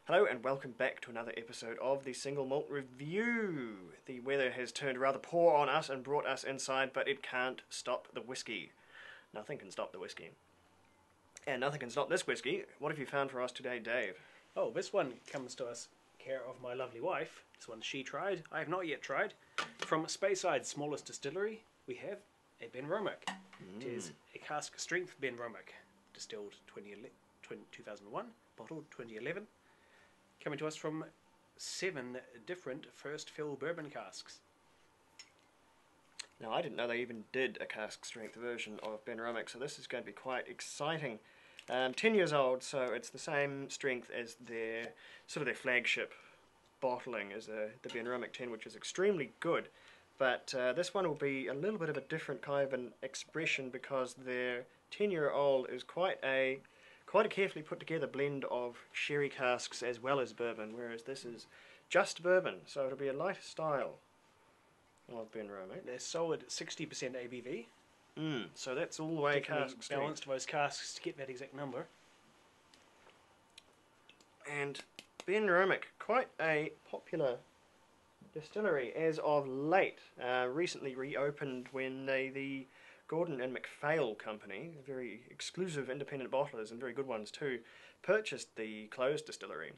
Hello and welcome back to another episode of the Single Malt Review. The weather has turned rather poor on us and brought us inside, but it can't stop the whiskey. Nothing can stop the whiskey. And nothing can stop this whiskey. What have you found for us today, Dave? Oh, this one comes to us care of my lovely wife. This one she tried. I have not yet tried. From Speyside's smallest distillery, we have a Benromach. It is a cask strength Benromach, distilled 2001, bottled 2011. Coming to us from 7 different first fill bourbon casks. Now, I didn't know they even did a cask strength version of Benromach, so this is going to be quite exciting. 10 years old, so it's the same strength as their flagship bottling as the Benromach 10, which is extremely good. But this one will be a little bit of a different kind of an expression because their 10-year-old is quite a carefully put together blend of sherry casks as well as bourbon, whereas this is just bourbon, so it'll be a lighter style of Benromach. They're solid 60% ABV. So that's all the way cask strength. Balanced those casks to get that exact number. And Benromach, quite a popular distillery as of late. Recently reopened when the Gordon and MacPhail company, very exclusive independent bottlers and very good ones too, purchased the closed distillery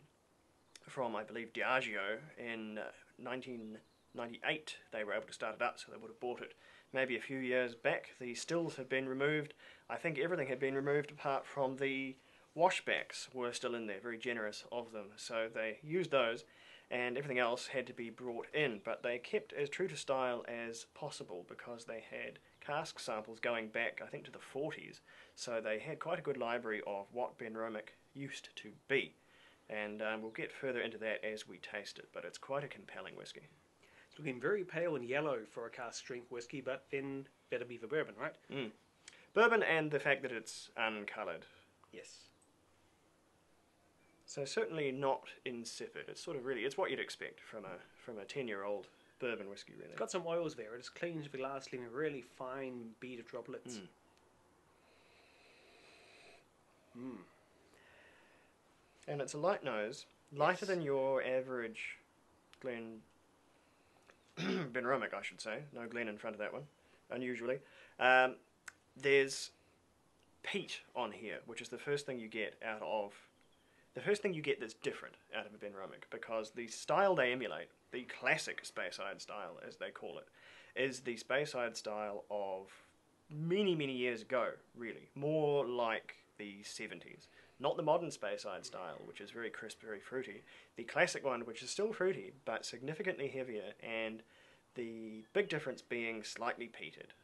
from, I believe, Diageo in 1998. They were able to start it up, so they would have bought it maybe a few years back. The stills had been removed. I think everything had been removed apart from the washbacks were still in there, very generous of them. So they used those and everything else had to be brought in, but they kept as true to style as possible because they had cask samples going back, I think, to the 40s. So they had quite a good library of what Benromach used to be. And we'll get further into that as we taste it, but it's quite a compelling whiskey. It's looking very pale and yellow for a cask strength whiskey, but then better be for bourbon, right? Bourbon and the fact that it's uncoloured. Yes. So certainly not insipid. It's sort of really, it's what you'd expect from a 10-year-old bourbon whiskey, really. It's got some oils there. It's clean to the glass, leaving a really fine bead of droplets. And it's a light nose, lighter than your average Benromach, I should say. No Glen in front of that one, unusually. There's peat on here, which is the first thing you get that's different out of a Benromach, because the style they emulate, the classic Speyside style as they call it, is the Speyside style of many, many years ago, really. More like the 70s. Not the modern Speyside style, which is very crisp, very fruity. The classic one, which is still fruity, but significantly heavier, and the big difference being slightly peated.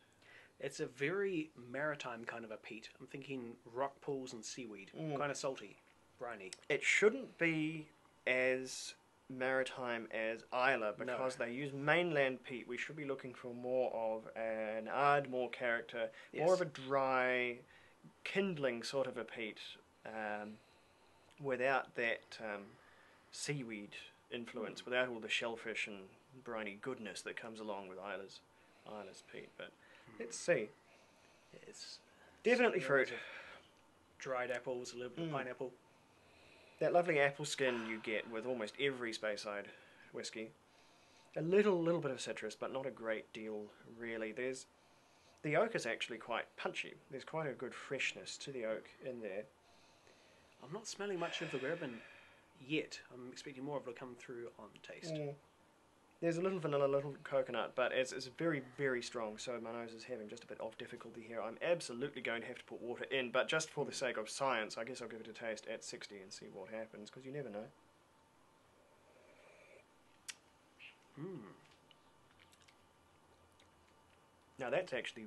It's a very maritime kind of a peat. I'm thinking rock pools and seaweed. Kind of salty, briny. It shouldn't be as maritime as Islay because they use mainland peat. We should be looking for more of an Ardmore character, more of a dry, kindling sort of a peat, without that seaweed influence, without all the shellfish and briny goodness that comes along with Islay's peat. But let's see. It's definitely fruit. Dried apples, a little bit of pineapple. That lovely apple skin you get with almost every Speyside whiskey. A little bit of citrus, but not a great deal, really. The oak is actually quite punchy. There's quite a good freshness to the oak in there. I'm not smelling much of the bourbon yet. I'm expecting more of it to come through on taste. There's a little vanilla, a little coconut, but it's very, very strong, so my nose is having just a bit of difficulty here. I'm absolutely going to have to put water in, but just for the sake of science, I guess I'll give it a taste at 60 and see what happens, because you never know. Now that's actually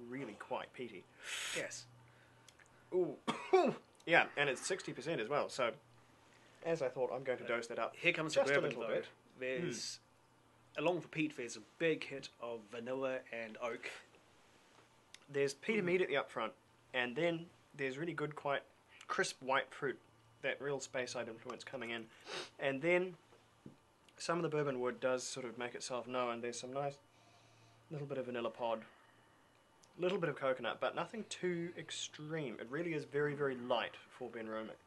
really quite peaty. Yes. Ooh. Yeah, and it's 60% as well, so as I thought, I'm going to dose that up. Here comes just the bourbon, a little though. bit. There's, along for peat, there's a big hit of vanilla and oak. There's peat immediately up front, and then there's really good, quite crisp white fruit, that real Speyside influence coming in. And then some of the bourbon wood does sort of make itself known. There's some nice little bit of vanilla pod, little bit of coconut, but nothing too extreme. It really is very, very light for Benromach.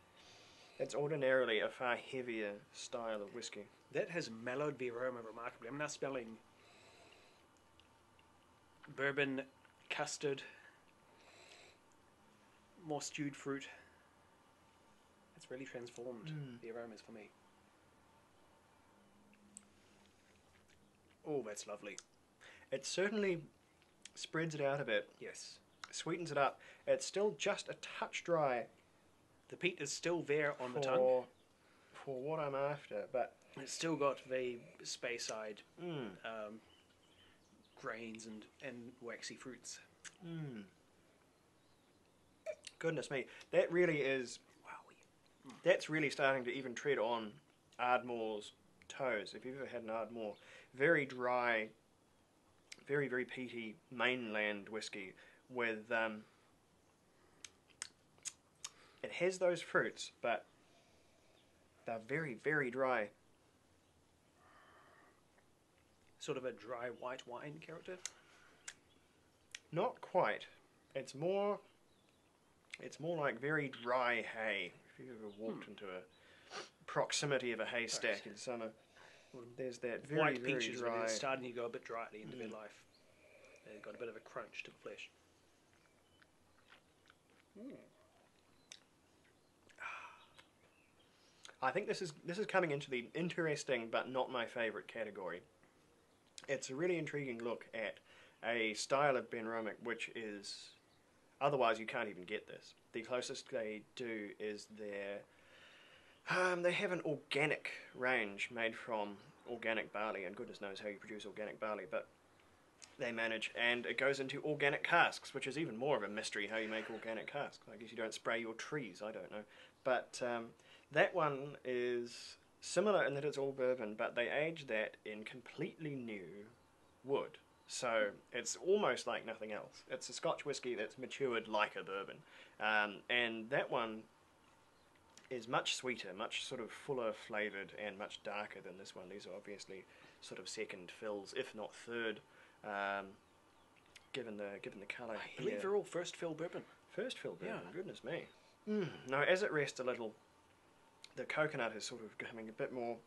It's ordinarily a far heavier style of whiskey. That has mellowed the aroma remarkably. I'm now smelling bourbon, custard, more stewed fruit. It's really transformed the aromas for me. Oh, that's lovely. It certainly spreads it out a bit, Yes. sweetens it up. It's still just a touch dry The peat is still there on the tongue. for what I'm after, but It's still got the Speyside grains and waxy fruits. goodness me, that really is. Wow. That's really starting to even tread on Ardmore's toes. If you've ever had an Ardmore, very dry, very, very peaty mainland whiskey with it has those fruits, but they're very, very dry. Sort of a dry white wine character. Not quite. It's more like very dry hay. If you've ever walked into a proximity of a haystack in summer, there's that very, White very peaches dry. when they're starting to go a bit dry at the end of their life. They've got a bit of a crunch to the flesh. I think this is coming into the interesting but not my favourite category. It's a really intriguing look at a style of Benromach which is otherwise you can't even get this. The closest they do is they have an organic range made from organic barley, and goodness knows how you produce organic barley, but they manage, and it goes into organic casks, which is even more of a mystery how you make organic casks. I guess you don't spray your trees, I don't know. But that one is similar in that it's all bourbon, but they age that in completely new wood. So it's almost like nothing else. It's a Scotch whisky that's matured like a bourbon. And that one is much sweeter, much sort of fuller flavoured, and much darker than this one. These are obviously sort of second fills, if not third, given the colour here. I believe they're all first fill bourbon. First fill bourbon, Yeah. goodness me. Now, as it rests a little, the coconut is sort of becoming a bit more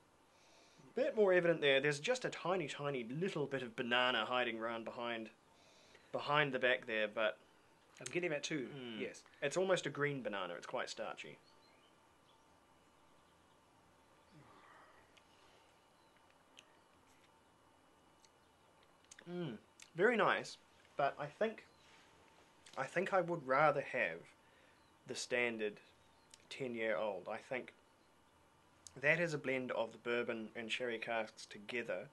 evident there. There's just a tiny, tiny little bit of banana hiding around behind the back there, but I'm getting that too, yes. it's almost a green banana. It's quite starchy. Very nice, but I think I would rather have the standard 10-year-old. I think that is a blend of the bourbon and sherry casks together,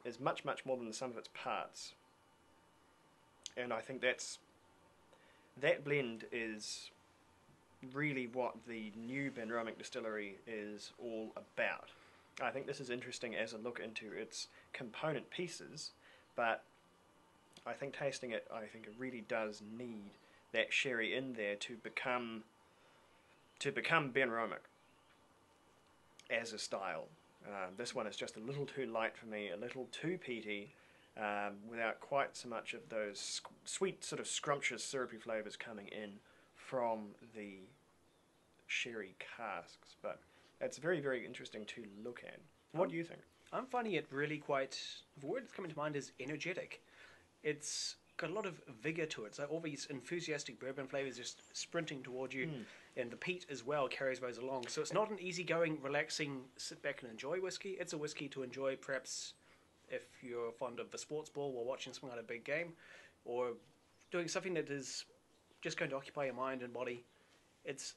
is much, much more than the sum of its parts. And I think that blend is really what the new Benromach Distillery is all about. I think this is interesting as a look into its component pieces, but I think tasting it, I think it really does need that sherry in there to become Benromach as a style. This one is just a little too light for me, a little too peaty, without quite so much of those sweet, sort of scrumptious, syrupy flavours coming in from the sherry casks. But it's very, very interesting to look at. What do you think? I'm finding it really quite... The word that's coming to mind is energetic. It's got a lot of vigour to it. So all these enthusiastic bourbon flavours just sprinting towards you. And the peat as well carries those along. So it's not an easygoing, relaxing, sit back and enjoy whiskey. It's a whiskey to enjoy perhaps if you're fond of the sports ball or watching some kind of big game, or doing something that is just going to occupy your mind and body. It's,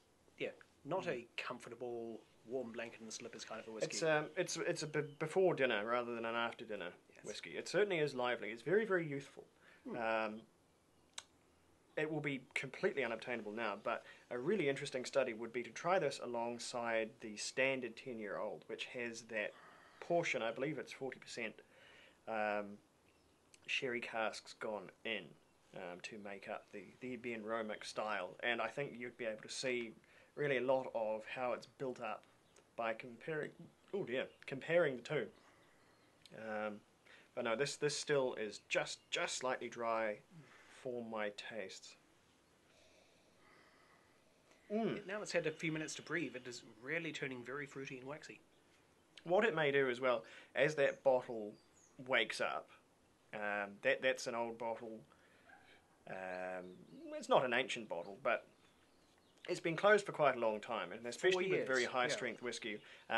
not a comfortable, warm blanket in the slippers kind of a whiskey. It's a before dinner rather than an after dinner whiskey. It certainly is lively. It's very, very youthful. It will be completely unobtainable now, but a really interesting study would be to try this alongside the standard 10-year-old, which has that portion, I believe it's 40%, sherry casks gone in to make up the Benromach style. And I think you'd be able to see really a lot of how it's built up by comparing the two. But no, this still is just slightly dry for my tastes. Now it's had a few minutes to breathe, it is really turning very fruity and waxy. What it may do as well, as that bottle wakes up, that's an old bottle. It's not an ancient bottle, but it's been closed for quite a long time, and especially with very high strength whiskey.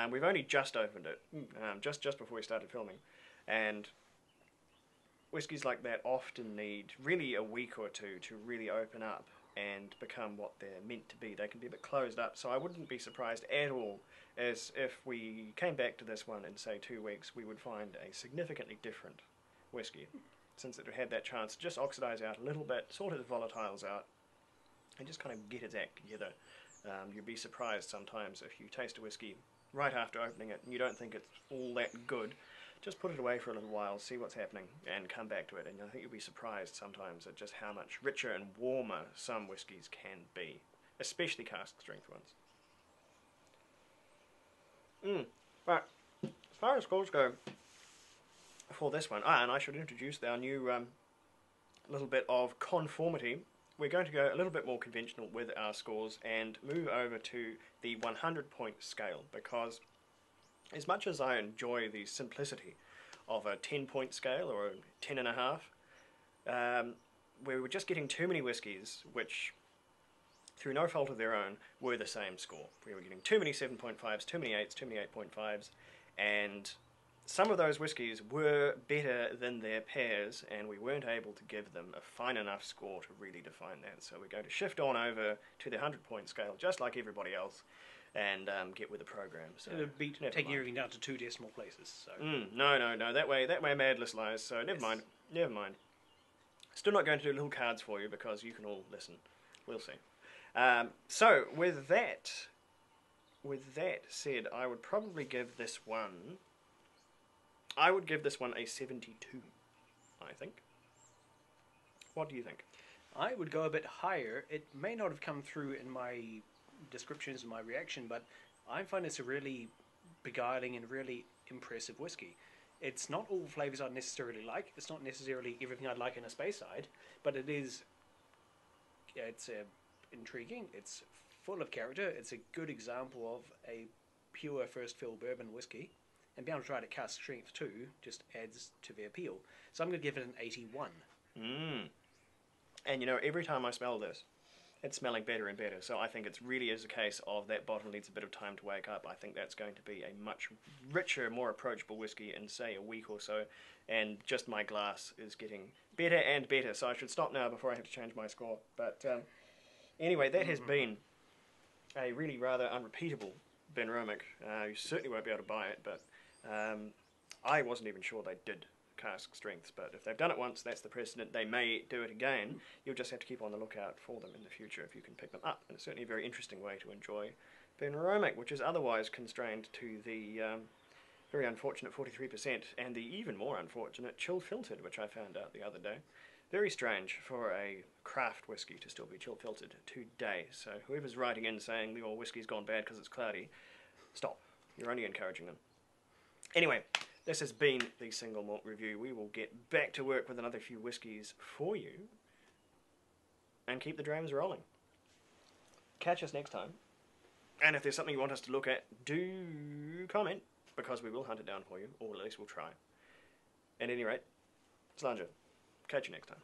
We've only just opened it, just before we started filming, and whiskies like that often need really a week or two to really open up and become what they're meant to be. They can be a bit closed up, so I wouldn't be surprised at all as if we came back to this one in, say, 2 weeks, we would find a significantly different whiskey, since it had that chance to just oxidize out a little bit, sort the volatiles out, and just kind of get its act together. You'd be surprised sometimes if you taste a whiskey right after opening it and you don't think it's all that good. Just put it away for a little while, see what's happening, and come back to it. And I think you'll be surprised sometimes at just how much richer and warmer some whiskies can be, especially cask strength ones. But as far as scores go for this one, and I should introduce our new little bit of conformity. We're going to go a little bit more conventional with our scores and move over to the 100-point scale, because as much as I enjoy the simplicity of a 10-point scale or a 10.5, we were just getting too many whiskies which, through no fault of their own, were the same score. We were getting too many 7.5s, too many 8s, too many 8.5s, and some of those whiskies were better than their pairs, and we weren't able to give them a fine enough score to really define that. So we're going to shift on over to the 100-point scale, just like everybody else, and get with the program. So it'll be taking everything down to 2 decimal places. So no. That way madness lies. So never mind. Still not going to do little cards for you because you can all listen. We'll see. So with that said, I would probably give this one. I would give this one a 72. I think. What do you think? I would go a bit higher. It may not have come through in my descriptions and my reaction, but I find it's a really beguiling and really impressive whiskey. It's not all flavours I'd necessarily like. It's not necessarily everything I'd like in a Speyside, but it is. It's intriguing. It's full of character. It's a good example of a pure first fill bourbon whiskey, and being able to try it at cask strength too just adds to the appeal. So I'm going to give it an 81. And every time I smell this, it's smelling better and better. So I think it really is a case of that bottle needs a bit of time to wake up. I think that's going to be a much richer, more approachable whiskey in, say, a week or so. And just my glass is getting better and better. So I should stop now before I have to change my score. But anyway, that has been a really rather unrepeatable Benromach. You certainly won't be able to buy it, but I wasn't even sure they did cask strengths, but if they've done it once, that's the precedent. They may do it again. You'll just have to keep on the lookout for them in the future if you can pick them up. And it's certainly a very interesting way to enjoy Benromach, which is otherwise constrained to the very unfortunate 43% and the even more unfortunate chill filtered, which I found out the other day. Very strange for a craft whiskey to still be chill filtered today. So whoever's writing in saying your whiskey's gone bad because it's cloudy, stop. You're only encouraging them. Anyway, this has been the Single Malt Review. We will get back to work with another few whiskies for you and keep the drams rolling. Catch us next time. And if there's something you want us to look at, do comment, because we will hunt it down for you, or at least we'll try. At any rate, Slanger, catch you next time.